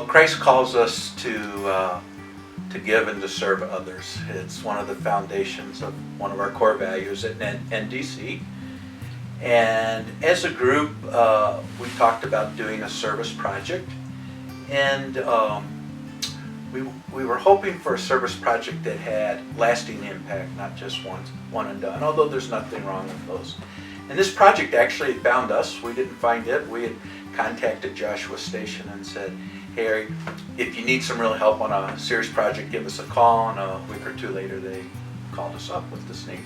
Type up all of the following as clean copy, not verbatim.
Christ calls us to give and to serve others. It's one of the foundations of one of our core values at NDC. And as a group, we talked about doing a service project, and we were hoping for a service project that had lasting impact, not just one and done, although there's nothing wrong with those. And this project actually found us. We didn't find it. We had contacted Joshua Station and said, hey, if you need some real help on a serious project, give us a call. And a week or two later, they called us up with this need.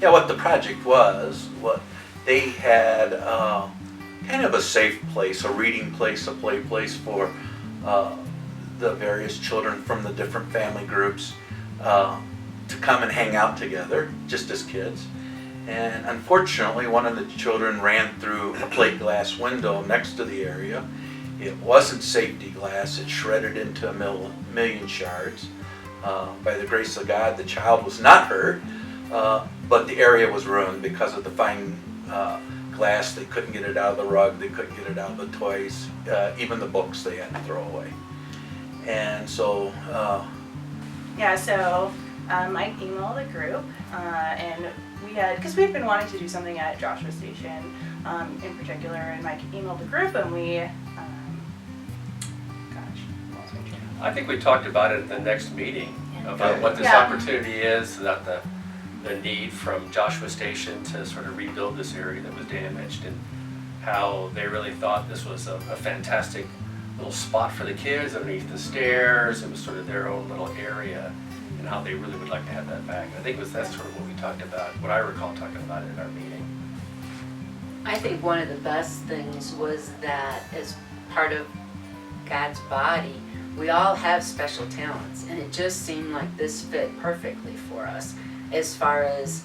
Yeah, what the project was, what they had kind of a safe place, a reading place, a play place for the various children from the different family groups to come and hang out together, just as kids. And unfortunately, one of the children ran through a plate glass window next to the area. It wasn't safety glass. It shredded into a million shards. By the grace of God, the child was not hurt, but the area was ruined because of the fine glass. They couldn't get it out of the rug. They couldn't get it out of the toys. Even the books they had to throw away. And so... So Mike emailed the group, and we had, because we had been wanting to do something at Joshua Station in particular, and Mike emailed the group, and we, lost my train. I think we talked about it at the next meeting, about what this Yeah. opportunity is, that the need from Joshua Station to sort of rebuild this area that was damaged, and how they really thought this was a fantastic little spot for the kids underneath the stairs. It was sort of their own little area, and how they really would like to have that back. I think that's sort of what we talked about, what I recall talking about it in our meeting. I think one of the best things was that as part of God's body, we all have special talents, and it just seemed like this fit perfectly for us. As far as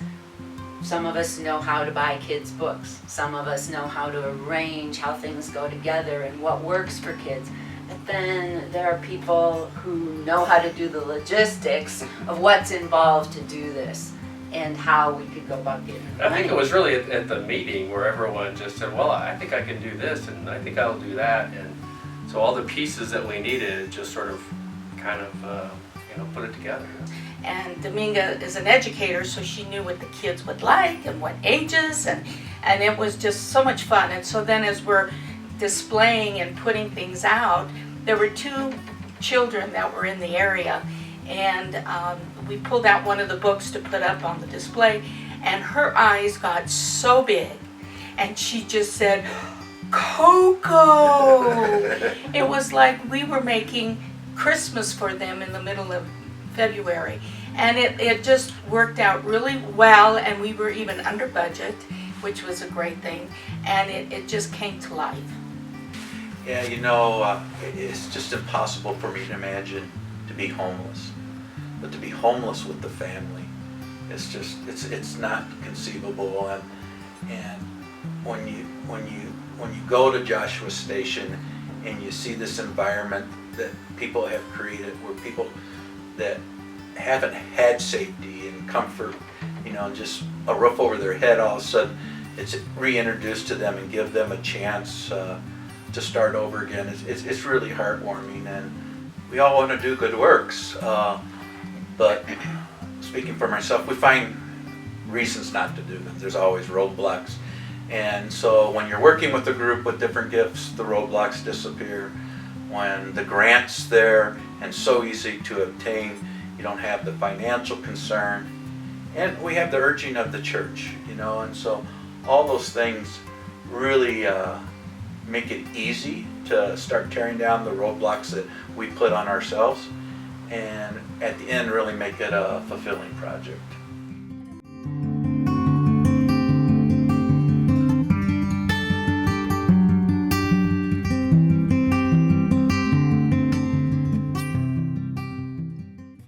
some of us know how to buy kids' books, some of us know how to arrange how things go together and what works for kids. But then there are people who know how to do the logistics of what's involved to do this and how we could go about getting the money. I think it was really at the meeting where everyone just said, well, I think I can do this, and I think I'll do that. And so all the pieces that we needed just sort of kind of, put it together. And Dominga is an educator, so she knew what the kids would like and what ages, and it was just so much fun. And so then as we're displaying and putting things out, there were two children that were in the area, and we pulled out one of the books to put up on the display, and her eyes got so big, and she just said, Coco! It was like we were making Christmas for them in the middle of February, and it just worked out really well, and we were even under budget, which was a great thing, and it just came to life. Yeah, it's just impossible for me to imagine to be homeless, but to be homeless with the family, it's not conceivable. And when you go to Joshua Station and you see this environment that people have created, where people that haven't had safety and comfort, just a roof over their head, all of a sudden it's reintroduced to them and give them a chance to start over again. It's really heartwarming, and we all want to do good works, but speaking for myself, we find reasons not to do them. There's always roadblocks, and so when you're working with a group with different gifts, the roadblocks disappear. When the grant's there and so easy to obtain, you don't have the financial concern, and we have the urging of the church, and so all those things really make it easy to start tearing down the roadblocks that we put on ourselves, and at the end really make it a fulfilling project.